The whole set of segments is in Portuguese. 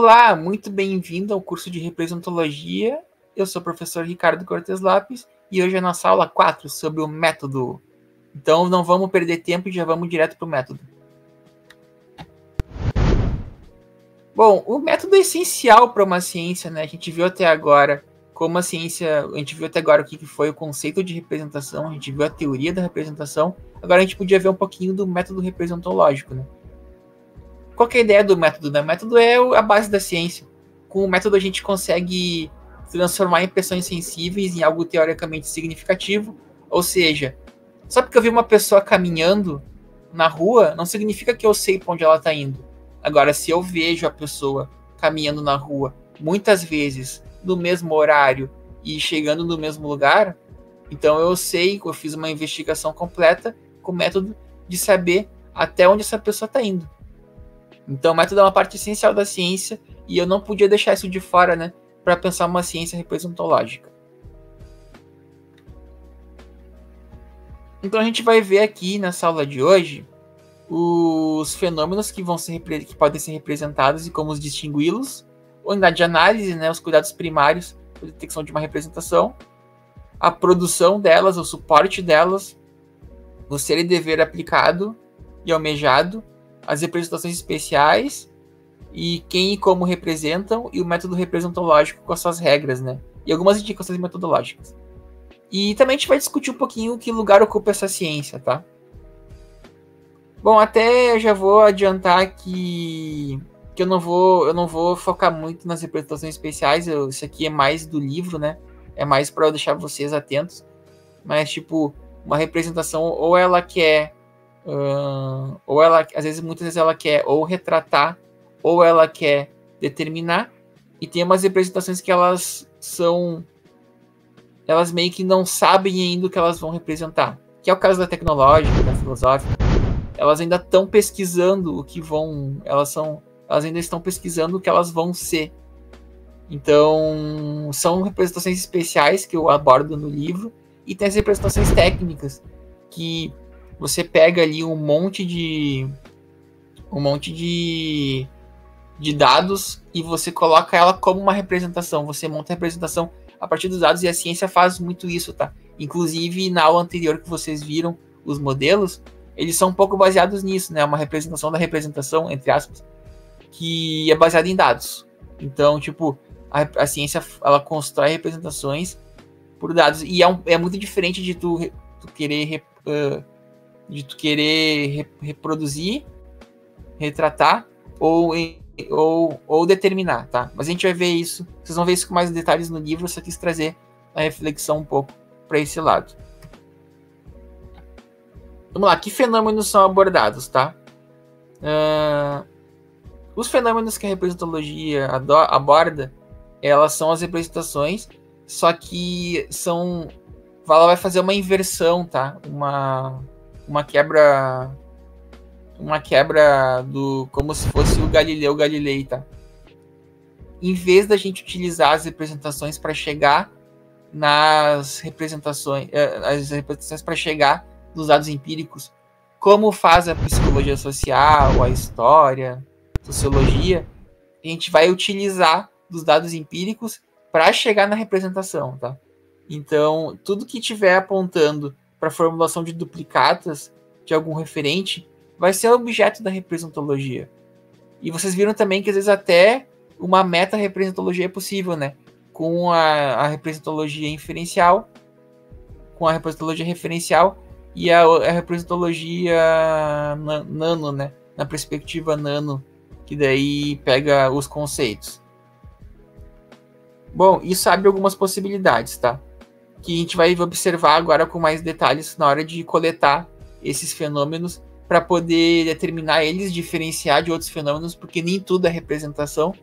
Olá, muito bem-vindo ao curso de Representologia. Eu sou o professor Ricardo Cortes Lopes e hoje é a nossa aula 4 sobre o método. Então não vamos perder tempo e já vamos direto para o método. Bom, o método é essencial para uma ciência, né? A gente viu até agora como a ciência, a gente viu até agora o que foi o conceito de representação, a gente viu a teoria da representação, agora a gente podia ver um pouquinho do método representológico, né? Qual que é a ideia do método? Né? O método é a base da ciência. Com o método a gente consegue transformar impressões sensíveis em algo teoricamente significativo, ou seja, só porque eu vi uma pessoa caminhando na rua, não significa que eu sei para onde ela está indo. Agora, se eu vejo a pessoa caminhando na rua muitas vezes no mesmo horário e chegando no mesmo lugar, então eu sei, eu fiz uma investigação completa com o método de saber até onde essa pessoa está indo. Então o método é uma parte essencial da ciência e eu não podia deixar isso de fora, né, para pensar uma ciência representológica. Então a gente vai ver aqui nessa aula de hoje os fenômenos que podem ser representados e como distingui-los, a unidade de análise, né, os cuidados primários para a detecção de uma representação, a produção delas, o suporte delas, o ser e dever aplicado e almejado, as representações especiais e quem e como representam e o método representológico com as suas regras, né? E algumas indicações metodológicas. E também a gente vai discutir um pouquinho que lugar ocupa essa ciência, tá? Bom, até eu já vou adiantar que eu não vou focar muito nas representações especiais, isso aqui é mais do livro, né? É mais para eu deixar vocês atentos. Mas, tipo, uma representação ou ela quer ou ela, muitas vezes ela quer ou retratar, ou ela quer determinar, e tem umas representações que elas meio que não sabem ainda o que elas vão representar, que é o caso da tecnológica, da filosófica. Elas ainda estão pesquisando o que vão, elas ainda estão pesquisando o que elas vão ser. Então, são representações especiais que eu abordo no livro, e tem as representações técnicas, que você pega ali um monte de dados e você coloca ela como uma representação. Você monta a representação a partir dos dados e a ciência faz muito isso, tá? Inclusive, na aula anterior que vocês viram, os modelos, eles são um pouco baseados nisso, né? Uma representação da representação, entre aspas, que é baseada em dados. Então, tipo, a ciência, ela constrói representações por dados. E é muito diferente de tu querer reproduzir, retratar ou determinar, tá? Mas a gente vai ver isso, vocês vão ver isso com mais detalhes no livro, eu só quis trazer a reflexão um pouco para esse lado. Vamos lá, que fenômenos são abordados, tá? Os fenômenos que a representologia aborda, elas são as representações, só que ela vai fazer uma inversão, tá? Uma quebra do, como se fosse o Galileu Galilei, tá? Em vez da gente utilizar as representações para chegar nas representações, as representações para chegar nos dados empíricos, como faz a psicologia social, a história, a sociologia, a gente vai utilizar dos dados empíricos para chegar na representação, tá? Então, tudo que estiver apontando para a formulação de duplicatas de algum referente vai ser objeto da representologia. E vocês viram também que às vezes até uma meta-representologia é possível, né? Com a representologia inferencial, com a representologia referencial e a representologia nano, né? Na perspectiva nano, que daí pega os conceitos. Bom, isso abre algumas possibilidades, tá? Que a gente vai observar agora com mais detalhes na hora de coletar esses fenômenos para poder determinar eles, diferenciar de outros fenômenos, porque nem tudo é representação.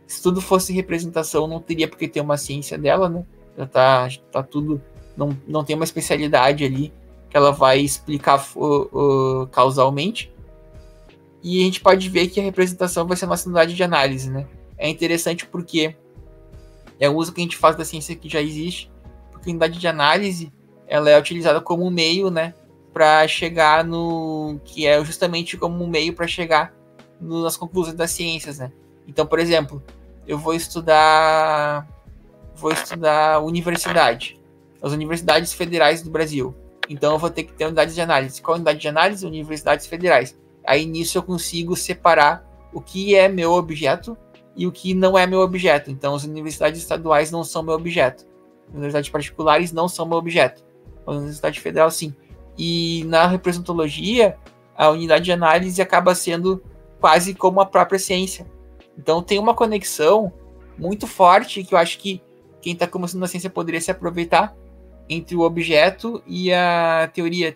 Se tudo fosse representação, não teria porque ter uma ciência dela, né? Já tá tudo, não tem uma especialidade ali que ela vai explicar causalmente. E a gente pode ver que a representação vai ser a nossa unidade de análise, né? É interessante porque é o uso que a gente faz da ciência que já existe, porque a unidade de análise ela é utilizada como meio, né, para chegar que é justamente como um meio para chegar nas conclusões das ciências, né? Então, por exemplo, eu vou estudar universidade, as universidades federais do Brasil. Então eu vou ter que ter unidades de análise. Qual unidade de análise? Universidades federais. Aí nisso eu consigo separar o que é meu objeto e o que não é meu objeto. Então as universidades estaduais não são meu objeto. As universidades particulares não são meu objeto. A universidade federal sim. E na representologia, a unidade de análise acaba sendo quase como a própria ciência. Então tem uma conexão muito forte que eu acho que quem está começando na ciência poderia se aproveitar entre o objeto e a teoria.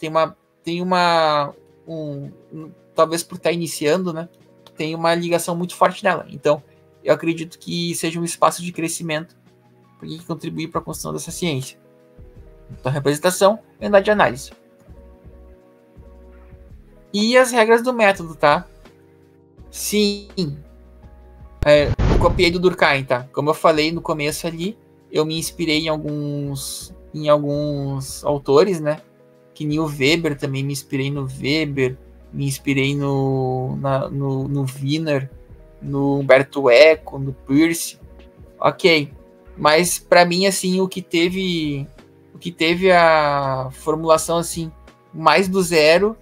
Talvez por estar iniciando, né, tem uma ligação muito forte nela. Então, eu acredito que seja um espaço de crescimento para que contribuir para a construção dessa ciência. Então, representação e unidade de análise. E as regras do método, tá? Sim. Eu copiei do Durkheim, tá? Como eu falei no começo ali, eu me inspirei em alguns autores, né? Que nem o Weber, também me inspirei no Weber, me inspirei no Wiener, no Umberto Eco, no Peirce. Ok. Mas para mim, assim, o que teve a formulação assim mais do zero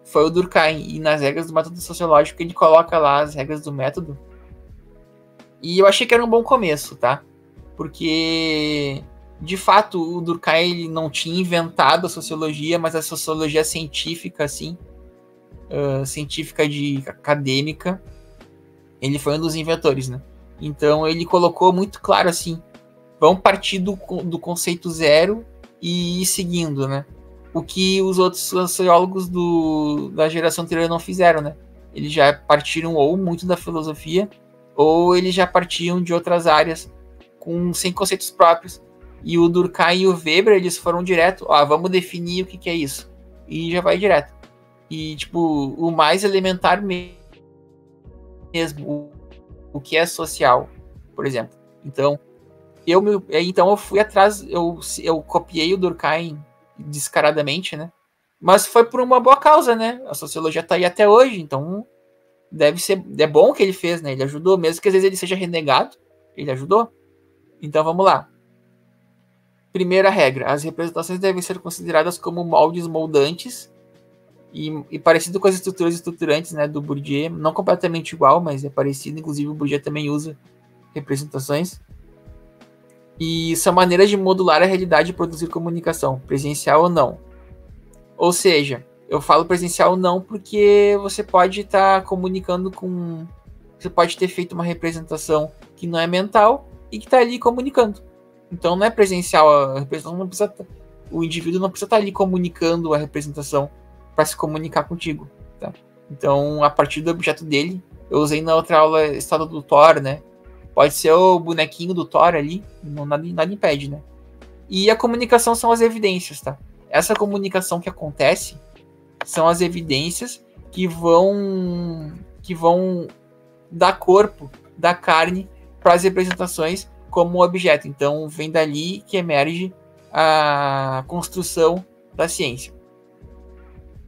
foi o Durkheim. E nas regras do método sociológico ele coloca lá as regras do método. E eu achei que era um bom começo, tá? Porque, de fato, o Durkheim ele não tinha inventado a sociologia, mas a sociologia científica, assim, científica acadêmica, ele foi um dos inventores, né? Então, ele colocou muito claro, assim, vamos partir do conceito zero e ir seguindo, né? O que os outros sociólogos da geração anterior não fizeram, né? Eles já partiram ou muito da filosofia, ou eles já partiam de outras áreas sem conceitos próprios. E o Durkheim e o Weber, eles foram direto, vamos definir o que é isso. E já vai direto. E, tipo, o mais elementar mesmo, o que é social, por exemplo. Então, eu fui atrás, eu copiei o Durkheim descaradamente, né? Mas foi por uma boa causa, né? A sociologia tá aí até hoje, então é bom que ele fez, né? Ele ajudou, mesmo que às vezes ele seja renegado, ele ajudou. Então vamos lá. Primeira regra: as representações devem ser consideradas como moldes moldantes e parecido com as estruturas estruturantes, né, do Bourdieu, não completamente igual, mas é parecido. Inclusive o Bourdieu também usa representações. E são maneiras de modular a realidade e produzir comunicação, presencial ou não. Ou seja, eu falo presencial não porque você pode estar comunicando com... Você pode ter feito uma representação que não é mental e que está ali comunicando. Então não é presencial, a representação não precisa... O indivíduo não precisa estar ali comunicando a representação para se comunicar contigo. Tá? Então, a partir do objeto dele, eu usei na outra aula estado do Thor, né? Pode ser o bonequinho do Thor ali, nada impede, né? E a comunicação são as evidências, tá? Essa comunicação que acontece são as evidências que vão dar corpo, dar carne para as representações como objeto. Então, vem dali que emerge a construção da ciência.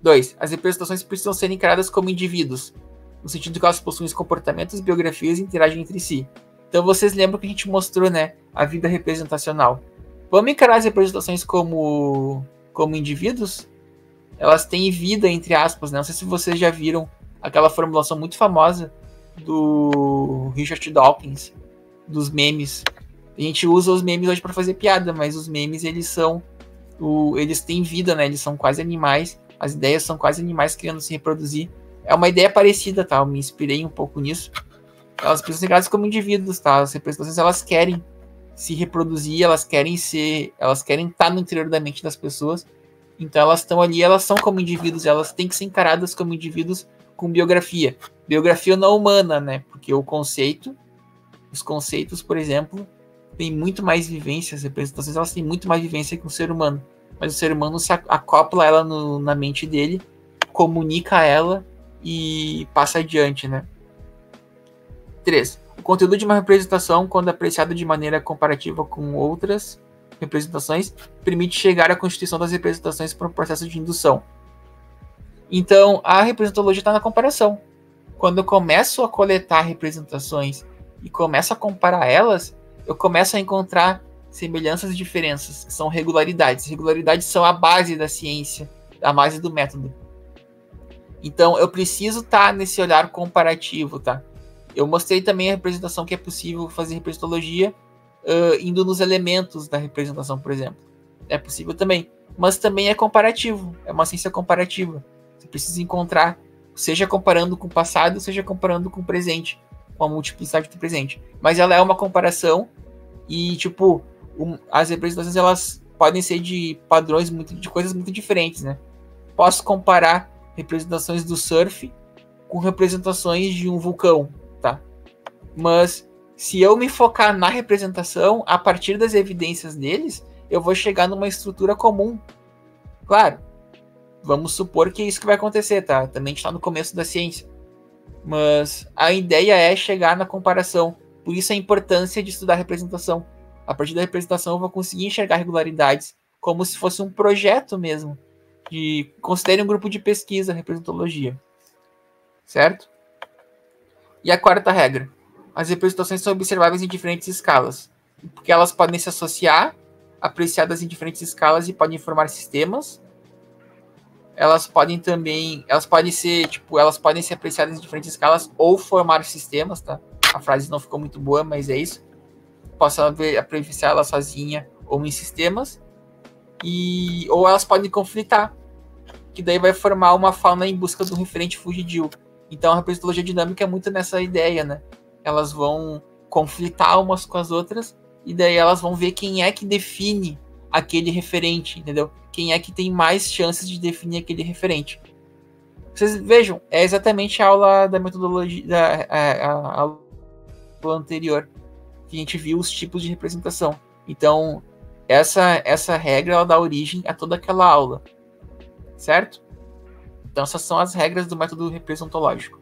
2. As representações precisam ser encaradas como indivíduos, no sentido de que elas possuem comportamentos, biografias e interagem entre si. Então, vocês lembram que a gente mostrou, né, a vida representacional. Vamos encarar as representações como indivíduos? Elas têm vida, entre aspas, né? Não sei se vocês já viram aquela formulação muito famosa do Richard Dawkins, dos memes. A gente usa os memes hoje para fazer piada, mas os memes, eles têm vida, né? Eles são quase animais. As ideias são quase animais querendo se reproduzir. É uma ideia parecida, tá? Eu me inspirei um pouco nisso. Elas precisam ser encaradas como indivíduos, tá? As representações, elas querem se reproduzir, elas querem estar no interior da mente das pessoas. Então elas estão ali, elas são como indivíduos, elas têm que ser encaradas como indivíduos com biografia. Biografia não humana, né? Porque os conceitos, por exemplo, têm muito mais vivência, as representações elas têm muito mais vivência que o ser humano. Mas o ser humano se acopla ela na mente dele, comunica ela e passa adiante, né? 3. O conteúdo de uma representação, quando apreciado de maneira comparativa com outras representações, permite chegar à constituição das representações por um processo de indução. Então, a representologia está na comparação. quando eu começo a coletar representações e começo a comparar elas, eu começo a encontrar semelhanças e diferenças, que são regularidades. Regularidades são a base da ciência, a base do método. Então, eu preciso estar nesse olhar comparativo, tá? Eu mostrei também a representação que é possível fazer representologia indo nos elementos da representação, por exemplo. É possível também. Mas também é comparativo. É uma ciência comparativa. Você precisa encontrar, seja comparando com o passado, seja comparando com o presente, com a multiplicidade do presente. Mas ela é uma comparação e, tipo, as representações, elas podem ser de padrões de coisas muito diferentes, né? Posso comparar representações do surf com representações de um vulcão, tá? Mas se eu me focar na representação, a partir das evidências deles, eu vou chegar numa estrutura comum. Claro, vamos supor que é isso que vai acontecer, tá? Também está no começo da ciência. Mas a ideia é chegar na comparação. Por isso a importância de estudar representação. A partir da representação eu vou conseguir enxergar regularidades como se fosse um projeto mesmo. Considere um grupo de pesquisa, representologia. Certo? E a quarta regra. As representações são observáveis em diferentes escalas. Porque elas podem se associar, apreciadas em diferentes escalas e podem formar sistemas. Elas podem ser apreciadas em diferentes escalas ou formar sistemas, tá? A frase não ficou muito boa, mas é isso. Posso apreciar ela sozinha ou em sistemas. Ou elas podem conflitar, que daí vai formar uma fauna em busca do referente fugidio. Então a representologia dinâmica é muito nessa ideia, né? Elas vão conflitar umas com as outras e daí elas vão ver quem é que define aquele referente, entendeu? Quem é que tem mais chances de definir aquele referente. Vocês vejam, é exatamente a aula da metodologia, a aula anterior, que a gente viu os tipos de representação. Então, essa regra ela dá origem a toda aquela aula, certo? Então, essas são as regras do método representológico.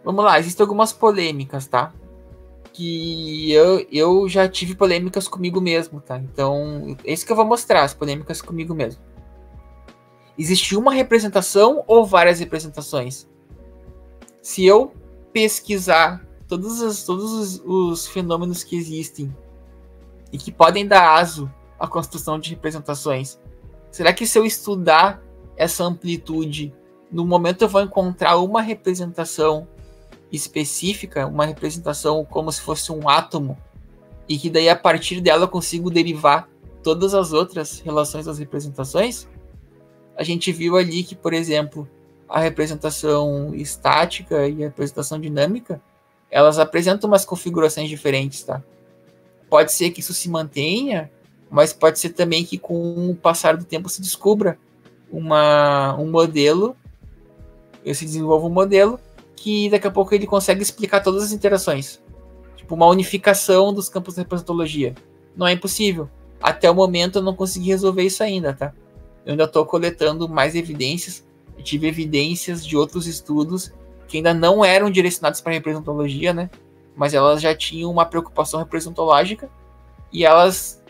Vamos lá, existem algumas polêmicas, tá? Que eu já tive polêmicas comigo mesmo, tá? Então, é isso que eu vou mostrar, as polêmicas comigo mesmo. Existe uma representação ou várias representações? Se eu pesquisar todos os fenômenos que existem e que podem dar aso à construção de representações, será que se eu estudar essa amplitude, no momento eu vou encontrar uma representação específica, uma representação como se fosse um átomo, e que daí a partir dela eu consigo derivar todas as outras relações das representações? A gente viu ali que, por exemplo, a representação estática e a representação dinâmica, elas apresentam umas configurações diferentes, tá? Pode ser que isso se mantenha, mas pode ser também que com o passar do tempo se descubra um modelo, se desenvolva um modelo que daqui a pouco ele consegue explicar todas as interações. Tipo, uma unificação dos campos da representologia. Não é impossível. Até o momento eu não consegui resolver isso ainda, tá? Eu ainda estou coletando mais evidências. Eu tive evidências de outros estudos que ainda não eram direcionados para representologia, né? Mas elas já tinham uma preocupação representológica e elas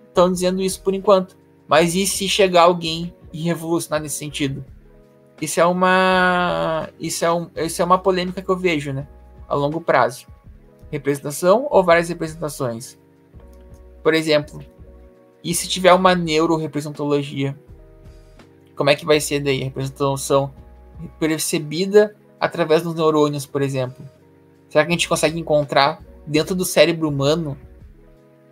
estão dizendo isso por enquanto. Mas e se chegar alguém e revolucionar nesse sentido? Isso é uma polêmica que eu vejo, né? A longo prazo. Representação ou várias representações? Por exemplo, e se tiver uma neurorepresentologia? Como é que vai ser daí? A representação percebida através dos neurônios, por exemplo. Será que a gente consegue encontrar dentro do cérebro humano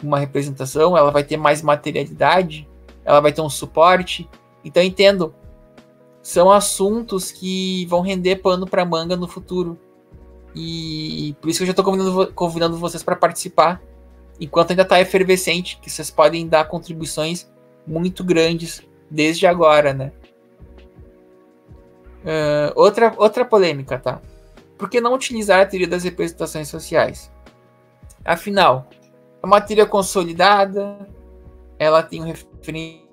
uma representação? Ela vai ter mais materialidade? Ela vai ter um suporte? Então, entendo. São assuntos que vão render pano para manga no futuro. E por isso que eu já estou convidando vocês para participar. Enquanto ainda está efervescente, que vocês podem dar contribuições muito grandes desde agora, né? Outra polêmica, tá? Por que não utilizar a teoria das representações sociais? Afinal, é uma teoria consolidada, ela tem um referencial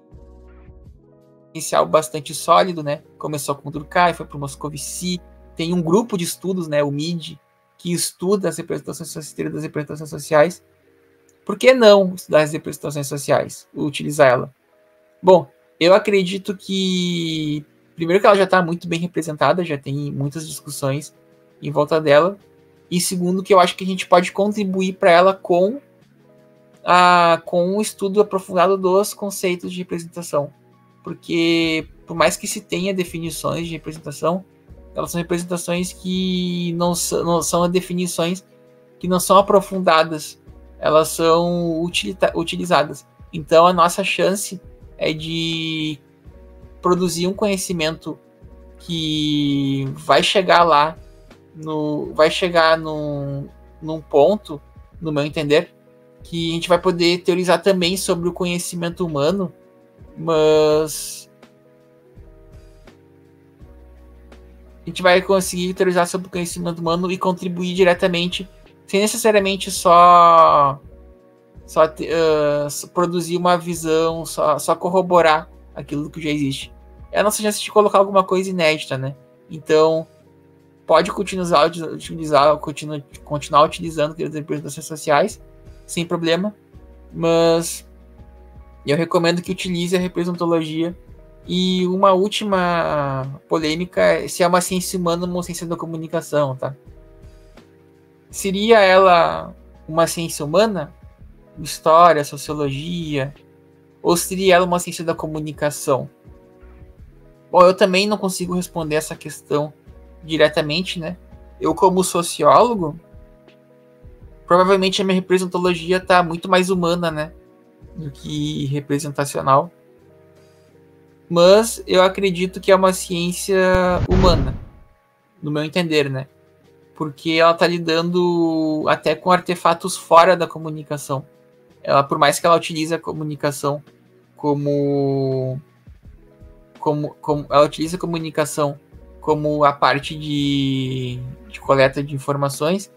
bastante sólido, né? Começou com o Durkheim, foi para o Moscovici, tem um grupo de estudos, né, o MID, que estuda as representações, teoria das representações sociais. Por que não estudar as representações sociais, utilizar ela? Bom, eu acredito que primeiro que ela já está muito bem representada, já tem muitas discussões em volta dela, e segundo que eu acho que a gente pode contribuir para ela com um estudo aprofundado dos conceitos de representação, porque por mais que se tenha definições de representação, elas são representações que não são definições que não são aprofundadas, elas são utilizadas. Então a nossa chance é de produzir um conhecimento que vai chegar lá, vai chegar num ponto, no meu entender, que a gente vai poder teorizar também sobre o conhecimento humano, mas a gente vai conseguir teorizar sobre o conhecimento humano e contribuir diretamente, sem necessariamente só produzir uma visão, só corroborar aquilo que já existe. É a nossa chance de colocar alguma coisa inédita, né? Então, pode continuar utilizando as representações sociais, sem problema, mas eu recomendo que utilize a representologia. E uma última polêmica é se é uma ciência humana ou uma ciência da comunicação, tá? Seria ela uma ciência humana? História, sociologia? Ou seria ela uma ciência da comunicação? Bom, eu também não consigo responder essa questão diretamente, né? Eu, como sociólogo, provavelmente a minha representologia está muito mais humana, né? Do que representacional. Mas eu acredito que é uma ciência humana, no meu entender, né? Porque ela está lidando até com artefatos fora da comunicação. Ela, por mais que ela utilize a comunicação como ela utiliza a comunicação como a parte de coleta de informações,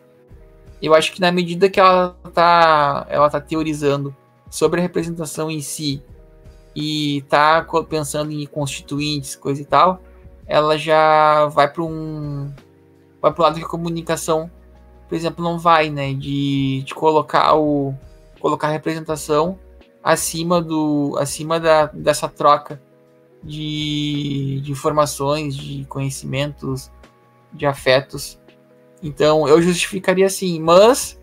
eu acho que na medida que ela tá teorizando sobre a representação em si e tá pensando em constituintes, coisa e tal, ela já vai para um lado que a comunicação, por exemplo, não vai, né, de colocar a representação acima dessa troca de informações, de conhecimentos, de afetos. Então eu justificaria assim, mas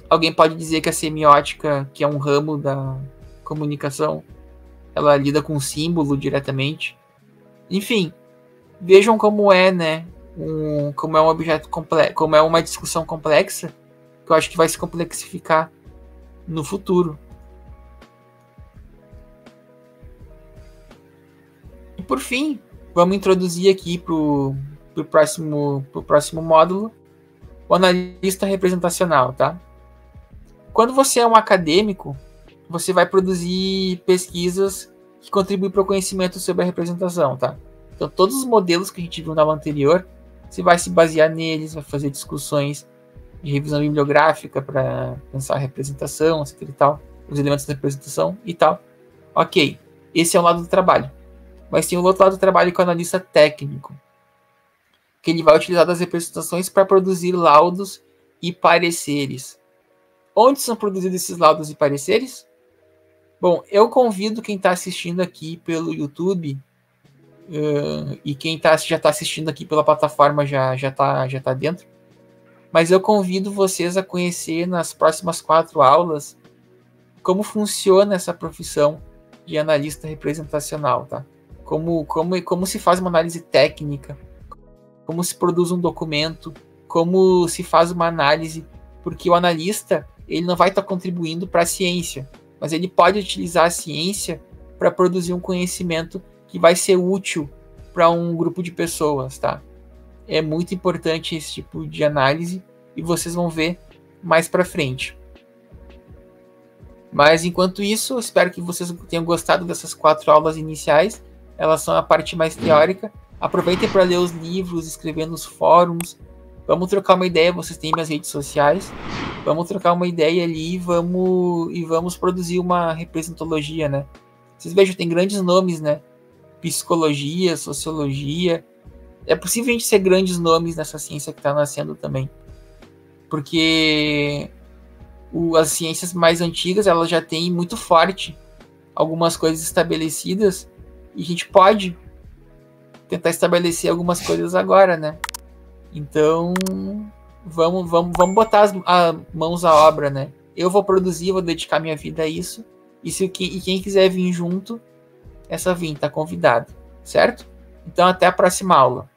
alguém pode dizer que a semiótica, que é um ramo da comunicação, ela lida com símbolo diretamente. Enfim, vejam como é, né? Como é um objeto complexo, como é uma discussão complexa, que eu acho que vai se complexificar no futuro. E por fim, vamos introduzir aqui pro próximo módulo o analista representacional, tá? Quando você é um acadêmico, você vai produzir pesquisas que contribuem para o conhecimento sobre a representação, tá? Então, todos os modelos que a gente viu na aula anterior, você vai se basear neles, vai fazer discussões de revisão bibliográfica para pensar a representação, etc e tal, os elementos da representação e tal. Ok, esse é um lado do trabalho. Mas tem o outro lado do trabalho que é o analista técnico, que ele vai utilizar das representações para produzir laudos e pareceres. Onde são produzidos esses laudos e pareceres? Bom, eu convido quem está assistindo aqui pelo YouTube e quem já está assistindo aqui pela plataforma já tá dentro. Mas eu convido vocês a conhecer nas próximas 4 aulas como funciona essa profissão de analista representacional, tá? Como se faz uma análise técnica, como se produz um documento, como se faz uma análise, porque o analista ele não vai estar contribuindo para a ciência, mas ele pode utilizar a ciência para produzir um conhecimento que vai ser útil para um grupo de pessoas, tá? É muito importante esse tipo de análise e vocês vão ver mais para frente. Mas enquanto isso, espero que vocês tenham gostado dessas 4 aulas iniciais. Elas são a parte mais teórica. Aproveitem para ler os livros, escrever nos fóruns. Vamos trocar uma ideia, vocês têm minhas redes sociais. Vamos trocar uma ideia ali e vamos produzir uma representologia, né? Vocês vejam, tem grandes nomes, né? Psicologia, sociologia. É possível a gente ser grandes nomes nessa ciência que está nascendo também. Porque as ciências mais antigas, elas já têm muito forte algumas coisas estabelecidas e a gente pode tentar estabelecer algumas coisas agora, né? Então, vamos botar as mãos à obra, né? Eu vou produzir, vou dedicar minha vida a isso. E quem quiser vir junto, tá convidado, certo? Então, até a próxima aula.